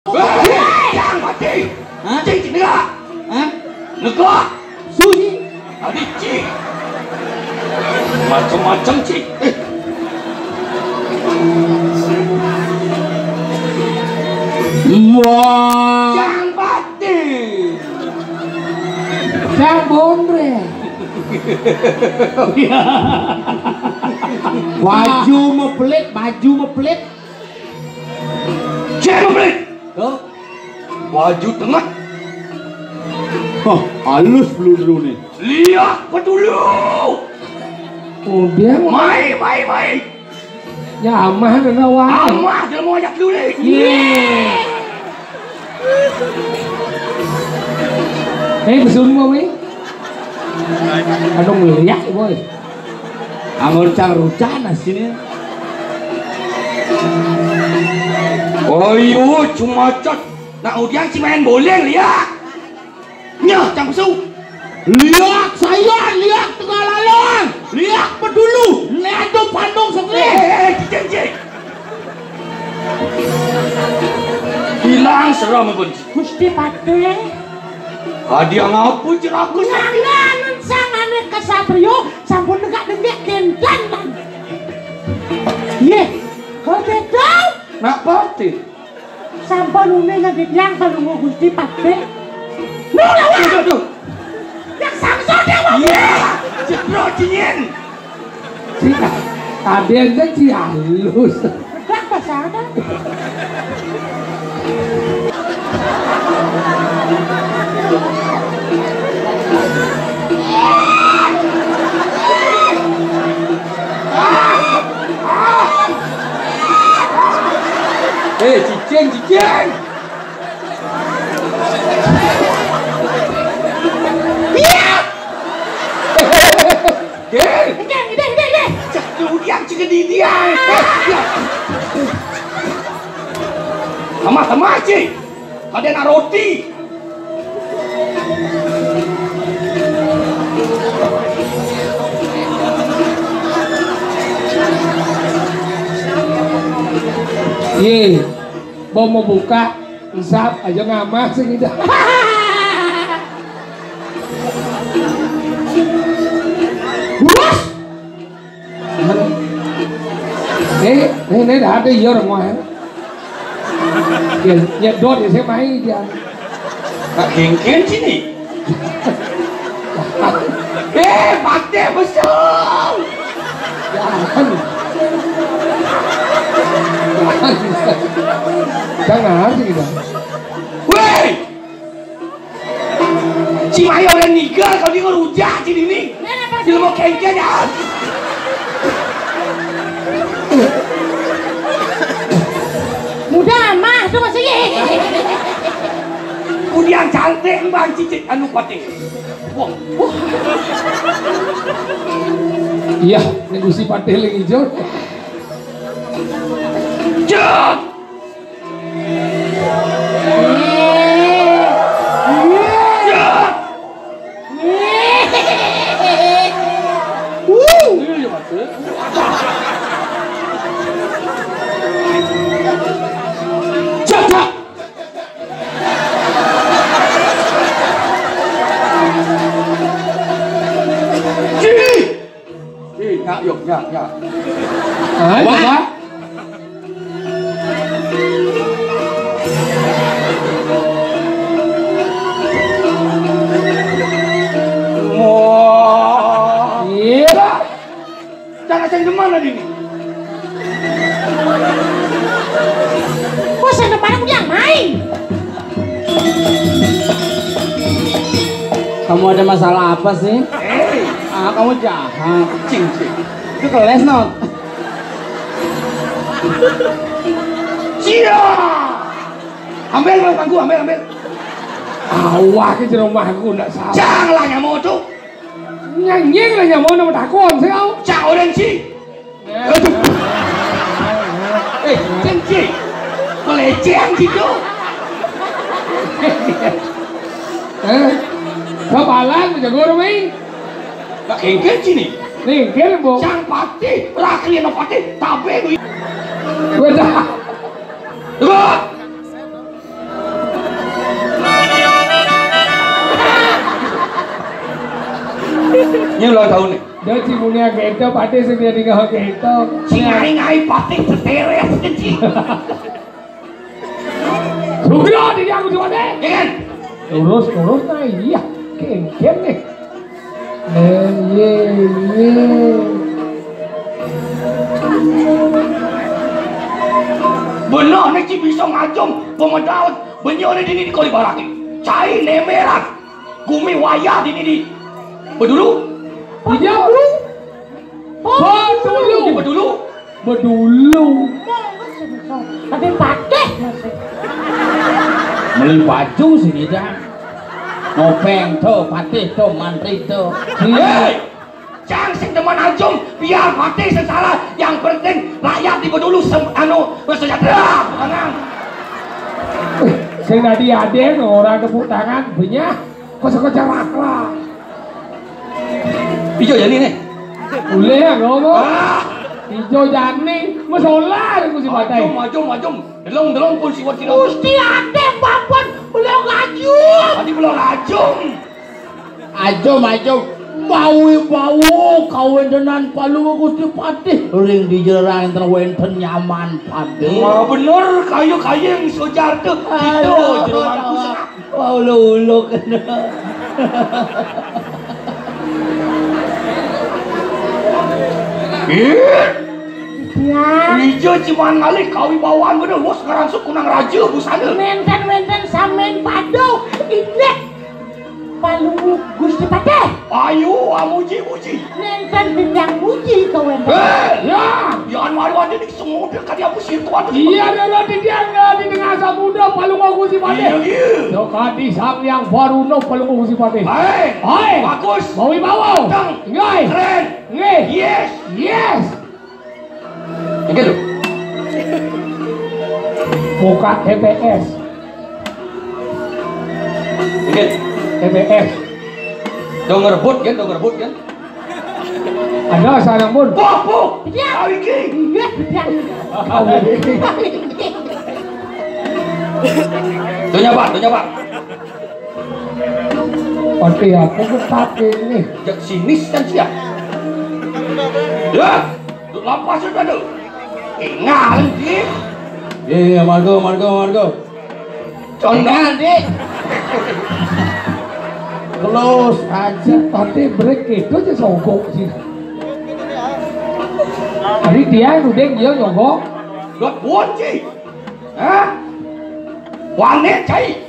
Jangan mati. Cik negara. Negara. Suji. Adik cik. Macam-macam cik. Wah. Jangan mati. Jangan bonre. Baju mepelit, baju mepelit. Jangan mepelit. Baju tengah. Hah, halus dulu nih. Lihat dulu. Oh dia Mai. ya amah dan awak. Amah dia mau ajak dulu ni. Besun mo mi? Anong melihat boy? Amor cang rucana sini. Oh cuma cat. Nak udiang si main boleh lihat. Nya cang pesu. Lihat saya, lihat tengah lalong. Lihat pedulu. Lihat tu pandung sekali. Cik. Hilang seram benci. Gusti Pate. Hadiah ngapa ceraku? Jangan sangane kesatrio sampun negak-negak kendan. Ye, kau tahu? Nak pati. Sampun une ngedang panungo Gusti Pate. Tuh. Yang samson dia mau. Iya. Cetro cinyen. Tadi aja si halus. Negak pasada. Cicing. Gede. Cak udiang cik dia. Sama cik. Ada nak roti. Ye, mau buka, isap aja ngamah segitu. Bos, này đã đi vô rồi ngoài. Nhiệt độ thì xe máy đi ăn. Hiện kiến chứ nhỉ? Bạc đẹp mà sao? Jangan harus gitu. Weh! Si Maya udah nikah, kau dia ngerujak di sini. Dia mau kengkeng ya. Mudah mah tu masih. Kemudian cantik bang cicit anu pati. Wah. Iya, ini Gusti Pate yang hijau. Cek. Ya. Apa? Iya. Jangan ceng kemana ini? Kok sana depan aku yang main? Kamu ada masalah apa sih? Kamu jahat. Cing. Itu keles not. Cia. Ambil bangku, ambil. Awak ke rumahku ndak salah. Janganlah nyamuk tu. Nyanyi lah nyamuk nama takon sih kau. Cak orang si. Cing. Pelecehang gitu. Kebalan menjaga rumah. Tak kengkeng sini. Nih, kira bu. Sang pati, rakli no pati, tabe gue. Udah. Tuh. Ini ulang tahun nih. Dia cimunya gitu, pati sedia di kau gitu. Si ngai pati teteres kecil. Sudah di aku cuma deh. Kan? Lurus nah iya, kem nih. Ye. Benar nih ci bisa ngajum pemedawat benyo nih di kau dibaraki. Cai nemerak. Gumi wayah di. Bedulu. Iya lu. Bedulu. Tapi pakai masih. Beli baju sih tidak. Ngopeng tuh, patih tuh, mantri tuh. Hei, jangan sing teman ajum, biar mati sesalah. Yang penting rakyat di Bedulu sejahtera. Tenang. Saya tadi ada orang tepuk tangan, banyak. Kok cerak lah. Ijo jadi nih. Boleh ya ngomong. Ijo jani, masalah aku si patai. Majum. Delong pun si wati. Gusti ade babon belum ngajum. Tadi belum ajum. Ajum. Bau kawin dengan palu Gusti Patih. Ring di jerang enten wenten nyaman Patih. Ma bener kayu yang sojar tuh. Itu jeromanku senang. Wah ulu kena. Ya. Ijo cuman ngalih kawi bawaan bener. Wah sekarang sukunang raja busana. Menten samen padu. Ini palu Gusti Patih. Ayo muji. Menten bintang muji kawan. Ya. Jangan malu di semua dia kan dia pusing tuan. Iya ada di dia di tengah samudra palu aku si patai. Iya. Dokati sang yang baru no palu aku si patai. Hai. Bagus. Mau bawa. Ngai. Keren. Ngai. Yes. Oke tuh. Buka TPS. Oke. TPS. Dong ngerebut kan? Ada sarang pun. Po. Ya. Iki. Iya bintang. Tuh nyoba. Oke aku ketat ini. Jak sinis kan siap. Ya. Lapas sudah tuh. Ingat dik. Iya, Margo. Contoh dik. Close aja. Tapi break itu aja sogok sih. Hari dia udah dia nyogok. Gak buat sih. Hah? Wanet cai.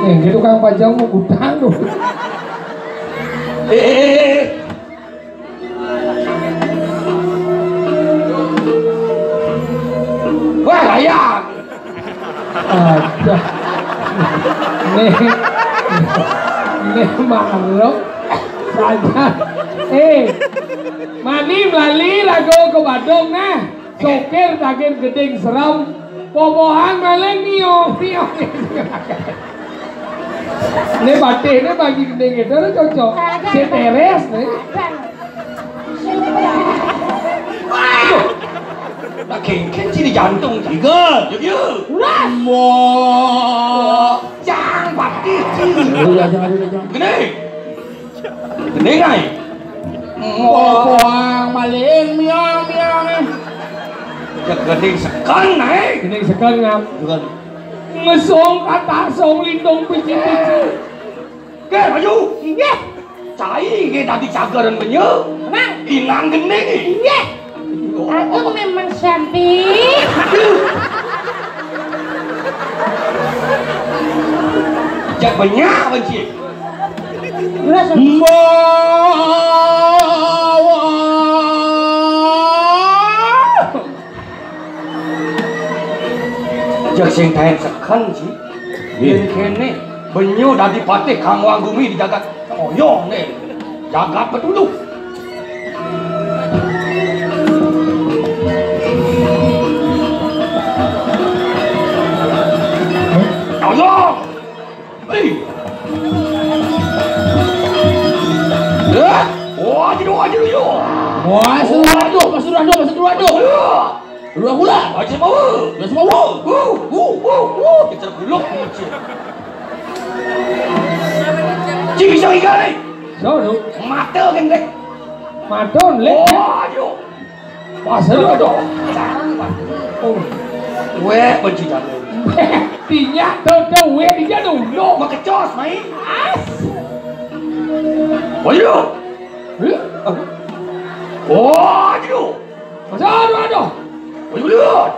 Gitu kan pajang mau utang tuh. Wah layak. Ada. Nih malu saja. Mani melali lagu ke Badung nah. Sokir takir gedeng seram. Popohan maleng nio. Ini batik ini bagi gedeng itu cocok. Si teres nih. Nak kengken sih di jantung. Tiga. Yuk. Wah. Jangan batik sih. Jangan. Gede. Gede ngai. Poang maling miang. Jak gede sekan nai. Gedeng sekali ngam. Bukan. Ngesong kata song lindung pici. Ke maju. Iya. Cai ke tadi cagaran benyo. Nang. Inang gede. Iya. Aku memang cantik. Jak banyak benci. Jak sing tahen sekan sih. Yen kene benyo dadi patih kamu anggumi di jagat oyong nih. Jagat Bedulu. Oyong. Wah, jadi yo. Wah, seru aduh. Dua gula. Aja mau. Dua semua. Kita gulung macam. Chỉ bisa ikan ni. Sao được? Mata kan dek. Maton lên. Aduh. Masa lu ada. Oh. Weh benci dah. Tinya teu we di jadu lo. Mak kecos mai. Aduh. Aduh. Masa lu ada. Aduh.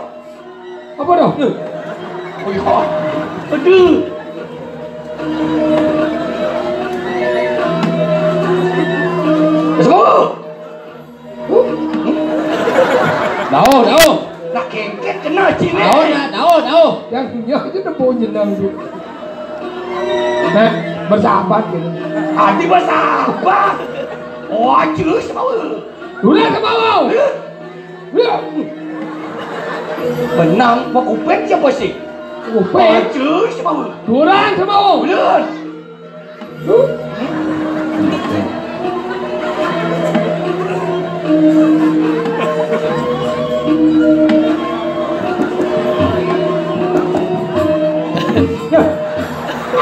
Apa dah? Aduh. Semua. Daun. Nak kengket kena cini. Daun. Yang punya itu dah punya nang tu. Nah, bersahabat gitu. Hati bersahabat. Oh, cuy semua. Dulu ke bawah. Ya. Benang mau kupet siapa sih? Kupet. Cuy semua. Turun ke bawah. Bulan.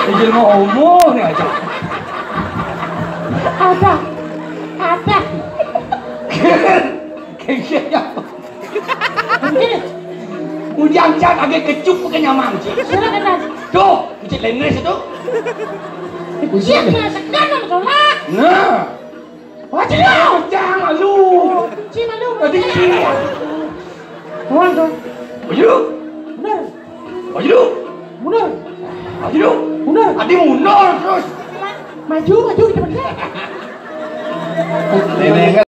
Ijil mau umur ni aja. Ada. Kengket ya. Udiang cat agak kecup ke nyaman cik. Sudah kena. Tu, cik lain situ. Siapa sekarang macam lah? Nah. Wajib dah. Jangan malu. Cik malu. Tadi kiri. Tuan tu. Maju. Benar. Maju. Benar. Maju. Benar. Adik mundur terus. Maju kita pergi. Nenek